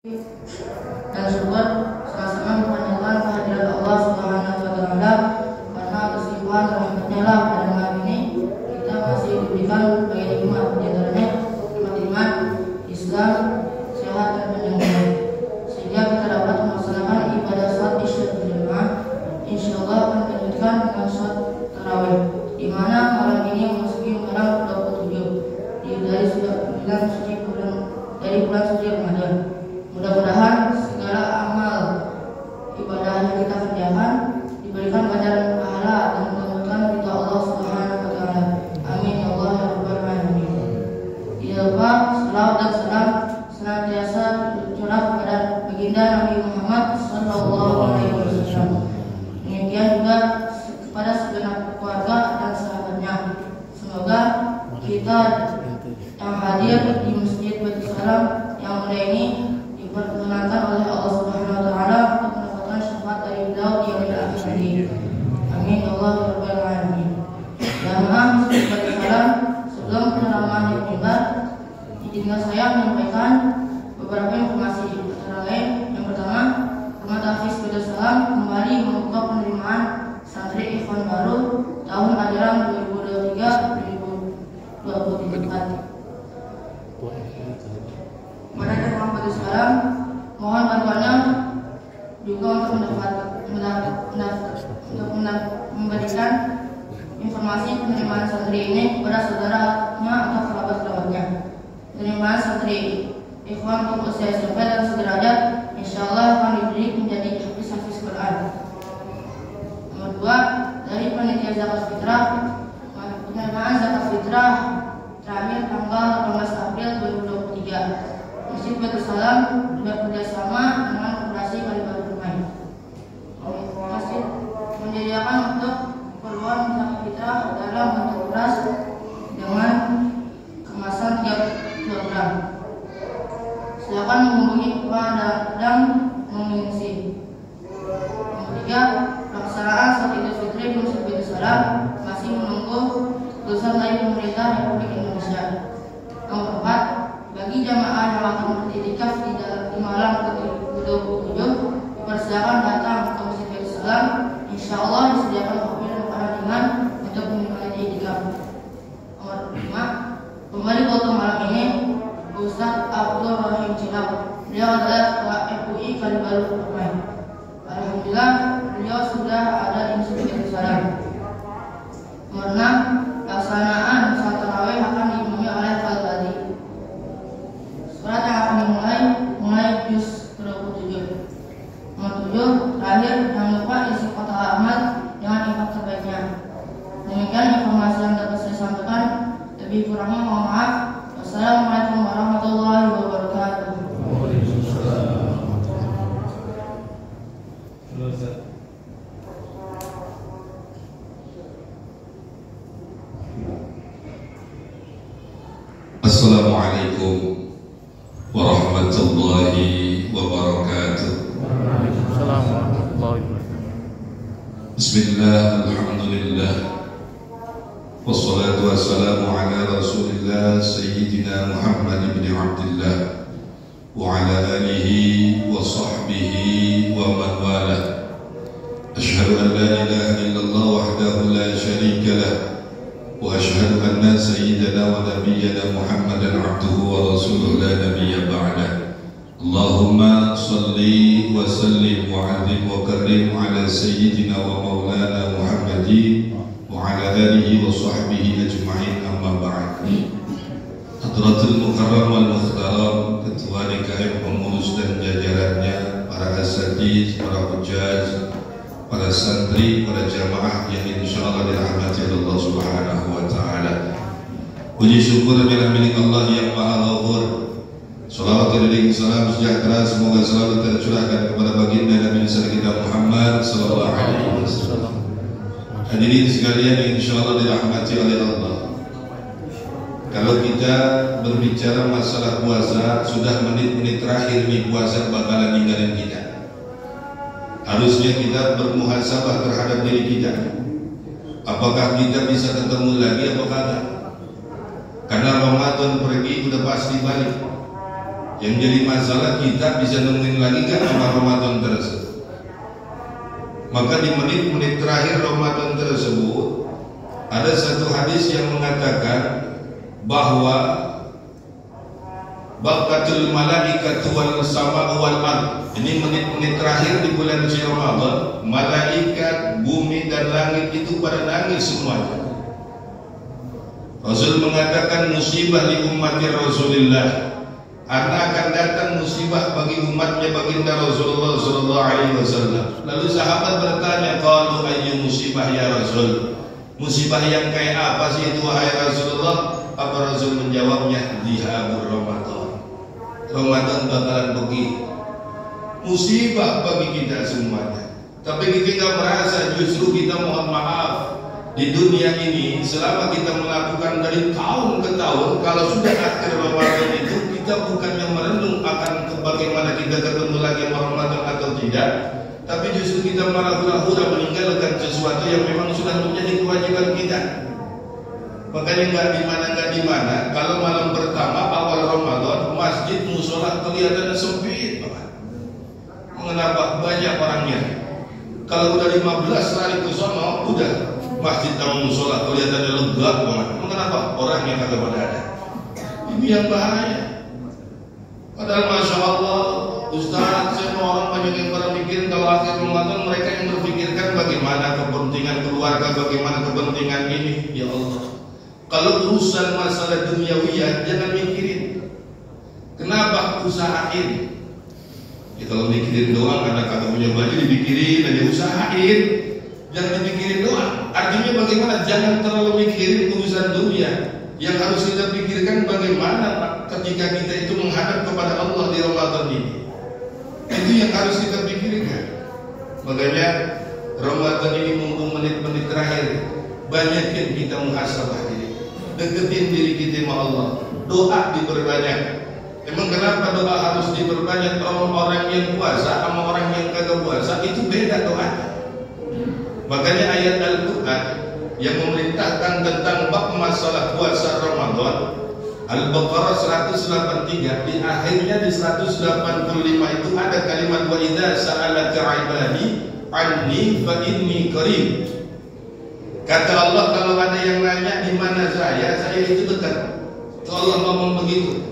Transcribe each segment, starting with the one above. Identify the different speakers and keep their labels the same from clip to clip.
Speaker 1: dan syukur sama-sama mengucapkan kehadiran Allah Subhanahu wa taala, karena atas limpahan rahmatnya lah pada malam ini kita masih diberikan banyak nikmat, di antaranya nikmat iman, Islam, sehat dan panjang umur, sehingga kita dapat melaksanakan ibadah salat Isya berjamaah. Insyaallah akan dilanjutkan dengan salat tarawih, di mana malam ini memasuki malam 27 dari bulan suci Ramadan. Mudah-mudahan segala amal ibadah yang kita kerjakan diberikan ganjaran pahala dan mendapatkan ridha Allah Subhanahu wa taala. Amin ya Allah ya rabbal alamin. Tidak lupa selawat dan salam senantiasa tercurah kepada baginda Nabi Muhammad sallallahu alaihi wasallam. Demikian juga kepada segenap keluarga dan sahabatnya. Semoga kita yang hadir di Masjid Baitul Salam yang mulia ini diperkenankan oleh Allah Subhanahu wa taala untuk mendapatkan syafaat dari beliau di yaumil akhir nanti. Amin ya Allah ya rabbal alamin. Jamaah Masjid Baitul Salam, sebelum penyerahan yang mimbar, izinkan saya menyampaikan beberapa informasi antara lain. Yang pertama, Rumah Tahfiz Baitul Salam kembali membuka penerimaan santri Ikhwan baru tahun ajaran 2023-2024. Mereka Rumah Baitul Salam mohon bantuannya juga untuk memberikan informasi penerimaan santri ini kepada saudaranya atau kerabat-kerabatnya. Penerimaan santri Ikhwan untuk usia SMP dan sederajat insyaallah akan dididik menjadi hafiz Quran. Nomor 2, dari panitia zakat fitrah, penerimaan zakat fitrah terakhir tanggal 18 April 2023. Masjid Baitul Salam bekerjasama dengan Koperasi Kalibaru Permai. Masjid menyediakan untuk keperluan zakat fitrah dalam bentuk beras dengan kemasan 3 kg. Silakan menghubungi kepada dan mengisi. Nomor 3, pelaksanaan salat Idul Fitri di Masjid Baitul Salam masih menunggu keputusan dari pemerintah Republik Indonesia. Nomor 4, bagi jamaah yang akan beriktikaf di malam ke-27 dipersilakan datang ke Masjid Baitul Salam. Insyaallah disediakan kopi dan makanan ringan untuk menikmati iktikaf. Nomor 5, pemberi foto malam ini Ustaz Abdul Rahim Cilap. Beliau adalah Ketua FUI Kalibaru Permai. Alhamdulillah beliau sudah ada di Masjid Baitul Salam. Nomor 6, pelaksanaan salat tarawih akan diimami oleh Al-Qadhi. Surat yang akan mulai juz 27. Nomor 7, terakhir jangan lupa isi kotak amal dengan infak terbaiknya. Demikian informasi yang dapat saya sampaikan. Lebih kurangnya mohon maaf. Wassalamualaikum warahmatullahi wabarakatuh.
Speaker 2: Assalamualaikum warahmatullahi wabarakatuh. Bismillah, alhamdulillah, wassalatu wassalamu ala rasulillah Sayyidina Muhammad ibn Abdillah wa ala alihi wa sahbihi wa man wala. Ashhadu an la ilaha illallah wahdahu la sharika lah wa ashhadu anna sayyidana wa nabiyyana Muhammadan abduhu wa rasuluhu la nabiyya ba'dah. Allahumma salli wa sallim wa azim wa karim ala sayyidina wa maulana Muhammadin wa ala alihi wa sahbihi ajma'in, amma ba'd. Hadratul Mukarram wal Mukhtaram, Ketua DKM pengurus dan jajarannya, para asatiz, para hujjaj, para santri, para jamaah yang insyaallah dirahmati Allah Subhanahu wa taala. Puji syukur bila milik Allah yang Maha Ghafur. Salawat dan salam sejahtera semoga selalu tercurahkan kepada baginda Nabi besar kita Muhammad sallallahu alaihi wasallam. Hadirin sekalian yang insyaallah dirahmati oleh Allah. Kalau kita berbicara masalah puasa, sudah menit-menit terakhir nih puasa bakalan ninggalin kita. Harusnya kita bermuhasabah terhadap diri kita. Apakah kita bisa ketemu lagi apa kagak? Karena Ramadan pergi udah pasti balik. Yang jadi masalah kita bisa nemuin lagi kan nama Ramadan tersebut. Maka di menit-menit terakhir Ramadan tersebut ada satu hadis yang mengatakan bahwa baqatul malaikatu wal sama wal ard. Ini menit-menit terakhir di bulan suci Ramadan, malaikat, bumi dan langit itu pada nangis semuanya. Rasul mengatakan musibah li ummati Rasulillah, karena akan datang musibah bagi umatnya baginda Rasulullah sallallahu alaihi wasallam. Lalu sahabat bertanya, qalu ayyu musibah ya Rasul? Musibah yang kayak apa sih itu wahai Rasulullah? Apa Rasul menjawabnya? Dhihabur Ramadan. Ramadan bakalan pergi. Musibah bagi kita semuanya. Tapi kita nggak merasa, justru kita mohon maaf. Di dunia ini selama kita melakukan dari tahun ke tahun, kalau sudah akhir Ramadan itu kita bukannya merenung akan bagaimana kita ketemu lagi Ramadan atau tidak, tapi justru kita malah hura-hura meninggalkan sesuatu yang memang sudah menjadi kewajiban kita. Makanya nggak di mana kalau malam pertama awal Ramadan masjid musola kelihatannya sempit banget. Mengapa banyak orangnya? Kalau udah 15 lari ke sono, udah masjid dan musola kelihatannya lega banget. Kenapa? Orangnya kagak pada ada. Ini yang bahaya. Padahal Masya Allah, Ustaz, semua orang banyak yang pada mikirin kalau akhir Ramadan mereka yang berpikirkan bagaimana kepentingan keluarga, bagaimana kepentingan ini. Ya Allah, kalau urusan masalah duniawiyah jangan mikirin. Kenapa? Usahain. Ya kalau mikirin doang karena kagak punya baju dipikirin aja, usahain. Jangan dipikirin doang. Artinya bagaimana? Jangan terlalu mikirin urusan dunia. Yang harus kita pikirkan bagaimana ketika kita itu menghadap kepada Allah di Ramadan ini. Itu yang harus kita pikirkan. Makanya Ramadan ini mumpung menit-menit terakhir, banyakin kita muhasabah diri, deketin diri kita sama Allah, doa diperbanyak. Emang kenapa doa harus diperbanyak? Orang yang puasa sama orang yang kagak puasa itu beda doanya. Makanya ayat Al-Quran yang memerintahkan tentang bab masalah puasa Ramadan, Al-Baqarah 183, di akhirnya di 185 itu ada kalimat wa idza sa'alaka 'ibadi anni fa inni qarib. Kata Allah, kalau ada yang nanya di mana saya itu dekat. Itu Allah ngomong begitu.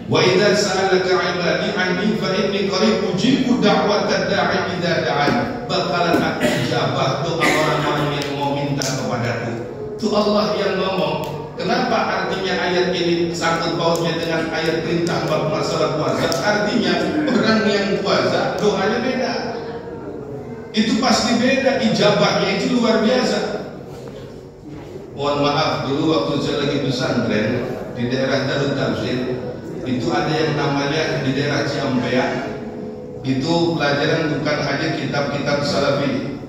Speaker 2: Wa idza sa'alaka 'ibadi anni fa inni qarib ujibu da'watad da'i idza da'an. Bakalan aku ijabah doa orang-orang yang mau minta kepadaku. Itu Allah yang ngomong. Kenapa artinya ayat ini sangkut pautnya dengan ayat perintah bab masalah puasa? Artinya orang yang puasa doanya beda. Itu pasti beda, ijabahnya itu luar biasa. Mohon maaf, dulu waktu saya lagi pesantren di daerah Darut Tafsir, itu ada yang namanya di daerah Ciampea. Itu pelajaran bukan hanya kitab-kitab salafi,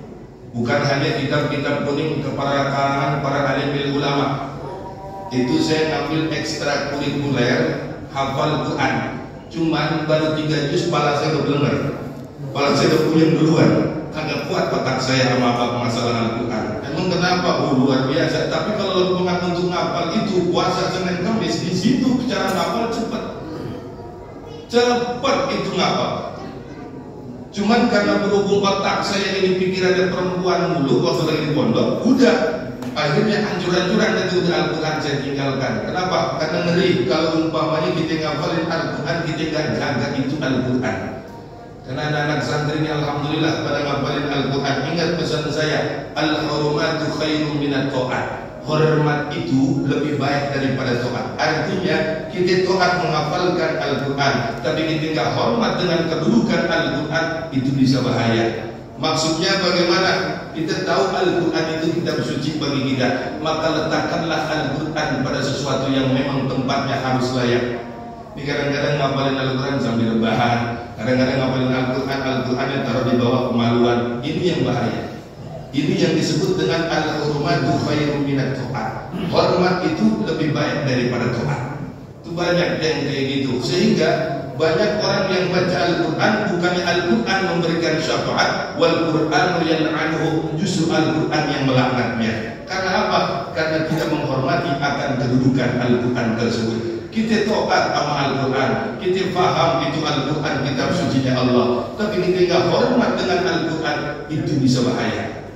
Speaker 2: bukan hanya kitab-kitab kuning kepada kalangan para alim ulama. Itu saya ngambil ekstrakurikuler hafal Quran. Cuman baru 3 juz kepala saya udah belenger, kepala saya udah puyeng duluan. Kagak kuat otak saya sama apa masalah Al-Quran. Emang kenapa? Luar biasa. Tapi kalau untuk ngapal itu puasa Senin Kamis, di situ cara ngapal cepet itu ngapal. Cuman karena berhubung otak saya ini pikirannya perempuan dulu waktu lagi di pondok, udah akhirnya hancur-hancuran itu Al-Quran saya tinggalkan. Kenapa? Karena ngeri kalau umpamanya kita ngapalin Al-Quran kita nggak jaga itu Al-Quran. Karena anak-anak santri ini alhamdulillah pada ngapalin Al-Quran. Ingat pesan saya, al-hurmatu khairum minat ta'at. Hormat itu lebih baik daripada taat. Artinya kita taat menghafalkan Al-Quran, tapi kita nggak hormat dengan kedudukan Al-Quran, itu bisa bahaya. Maksudnya bagaimana? Kita tahu Al-Quran itu kitab suci bagi kita, maka letakkanlah Al-Quran pada sesuatu yang memang tempatnya harus layak. Ini kadang-kadang ngapalin Al-Quran sambil rebahan, kadang-kadang ngapalin Al-Quran yang taruh di bawah kemaluan. Ini yang bahaya. Ini yang disebut dengan al-hurmatu khairum minat ta'at. Hormat itu lebih baik daripada taat. Itu banyak yang kayak gitu. Sehingga banyak orang yang baca Al-Quran, bukannya Al-Quran memberikan syafaat, wal Qur'anu yal'anuhu, justru Al-Quran yang melaknatnya. Karena apa? Karena tidak menghormati akan kedudukan Al-Quran tersebut. kita taat sama Al-Quran, kita faham itu Al-Quran kitab sucinya Allah, tapi kita nggak hormat dengan Al-Quran, itu bisa bahaya.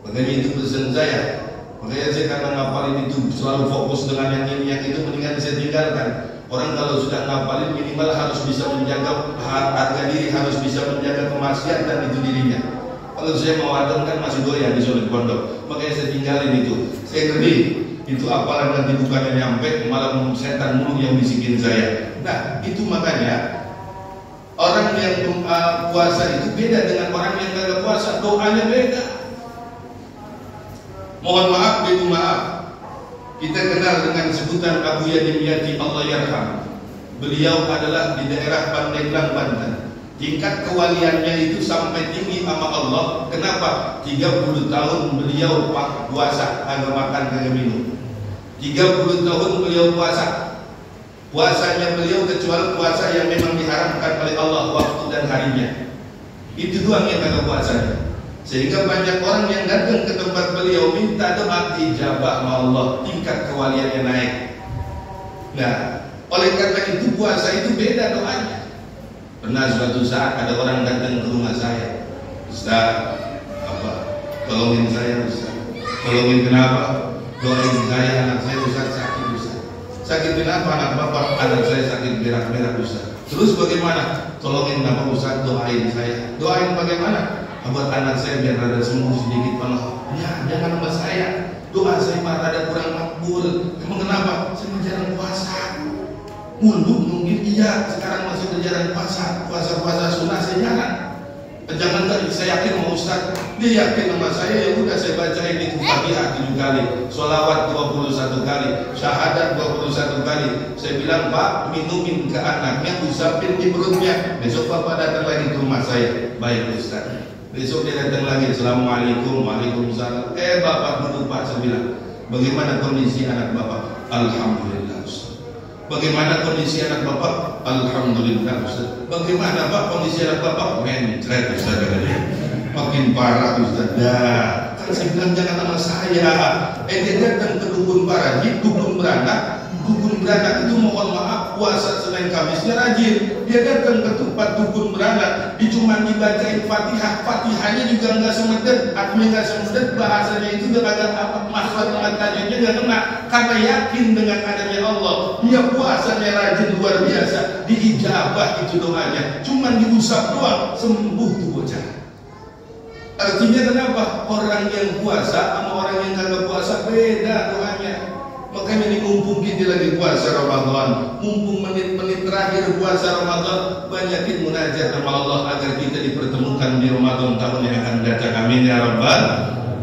Speaker 2: Makanya itu pesan saya. Makanya saya karena ngapalin itu selalu fokus dengan yang ini, yang itu mendingan saya tinggalkan. Orang kalau sudah ngapalin minimal harus bisa menjaga harga diri, harus bisa menjaga kemaksiatan itu dirinya. Kalau saya mau adem kan masih doyan di sholat pondok, makanya saya tinggalin itu. Saya ngeri itu apalan nanti bukannya nyampe, malah setan mulu yang bisikin saya. Nah itu makanya orang yang puasa itu beda dengan orang yang kagak puasa, doanya beda. Mohon maaf, begitu maaf. Kita kenal dengan sebutan Abu Yadimyati, Allah yarham. Beliau adalah di daerah Pandeglang, Banten. Tingkat kewaliannya itu sampai tinggi sama Allah. Kenapa? 30 tahun beliau puasa, kagak makan, kagak minum. 30 tahun beliau puasa. Puasanya beliau kecuali puasa yang memang diharamkan oleh Allah waktu dan harinya. Itu doang yang kagak puasanya. Sehingga banyak orang yang datang ke tempat beliau minta doa dijabah sama Allah, tingkat kewaliannya naik. Nah, oleh karena itu puasa itu beda doanya. Pernah suatu saat ada orang datang ke rumah saya, Ustaz, tolongin saya Ustaz. Tolongin kenapa? Doain saya, anak saya Ustaz sakit Ustaz. Sakit kenapa anak bapak? Anak saya sakit berak-berak Ustaz. Terus bagaimana? Tolongin kenapa Ustaz, doain saya. Doain bagaimana? Buat anak saya biar rada sembuh sedikit Pak. Ya jangan sama saya, doa saya mah rada kurang makbul. Emang kenapa? Saya jarang puasa. Mundur mungkin iya, sekarang masih jarang puasa. Puasa sunnah saya jarang. Jangan nggak, saya yakin sama Ustaz, dia yakin sama saya, ya udah saya bacain itu Fatihah 7 kali, sholawat 21 kali, syahadat 21 kali. Saya bilang Pak, minumin ke anaknya, usapin di perutnya. Besok Bapak datang lagi ke rumah saya. Baik Ustaz. Besok dia datang lagi, Assalamualaikum, Waalaikumsalam. Bapak duduk Pak, saya bilang, bagaimana kondisi anak Bapak? Alhamdulillah Ustaz. Bagaimana kondisi anak Bapak? Alhamdulillah Ustaz. Bagaimana Pak kondisi anak Bapak? Mencret Ustaz katanya. Makin parah Ustaz. Dah, kan saya bilang jangan sama saya. Dia datang ke dukun Parajik, dukun beranak. Dukun beranak itu mohon maaf puasa Senin Kamisnya rajin. Dia datang ke tempat dukun beranak, cuma dibacain Fatihah, Fatihahnya juga nggak semedet, artinya nggak semedet, bahasanya itu udah agak apa maksud katanya nggak kena, karena yakin dengan adanya Allah. Dia puasanya rajin luar biasa, diijabah itu doanya, cuma diusap doang sembuh tuh bocah. Artinya kenapa? Orang yang puasa sama orang yang kagak puasa beda doanya. Makanya ini mumpung kita lagi puasa Ramadan, mumpung menit-menit terakhir puasa Ramadan, banyakin munajat sama Allah agar kita dipertemukan di Ramadan tahun yang akan datang. Amin ya Rabbal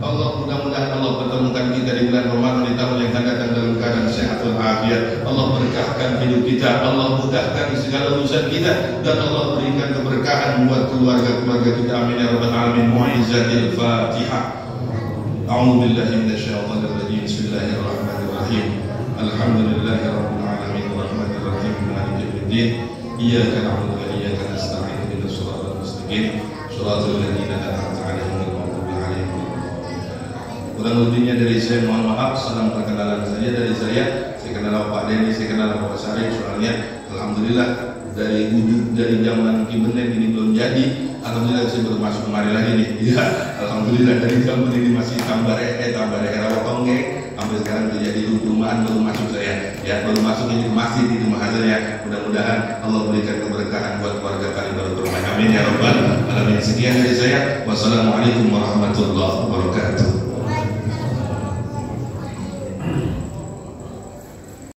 Speaker 2: Allah. Mudah-mudahan Allah pertemukan kita di bulan Ramadan di tahun yang akan datang dalam keadaan sehat walafiat. Allah berkahkan hidup kita, Allah mudahkan segala urusan kita, dan Allah berikan keberkahan buat keluarga-keluarga kita. Amin ya Rabbal alamin. Mu'izzatil Fatihah. A'udzu billahi minasyaitonir rajim. Bismillahirrahmanirrahim. Alhamdulillahi rabbil alamin arrahmanir rahim maliki yaumiddin. Iyyaka na'budu wa iyyaka nasta'in ihdinas siratal mustaqim siratal ladzina an'amta 'alaihim ghairil maghdubi 'alaihim waladdallin. Kurang lebihnya dari saya mohon maaf. Salam perkenalan saja dari saya. Saya kenal Pak Denny, saya kenal Pak Syarif. Soalnya alhamdulillah dari wujud dari zaman Kibenen ini belum jadi. Alhamdulillah saya baru masuk kemarin lagi nih. Ya, alhamdulillah dari zaman ini masih tambah rawa tonggeng. Sampai sekarang terjadi rumahan baru masuk saya. Ya, baru masuk ini masih di rumah saya. Mudah-mudahan Allah berikan keberkahan buat keluarga kalian baru berumah. Amin ya Rabbal alamin. Sekian dari saya. Wassalamualaikum warahmatullahi wabarakatuh.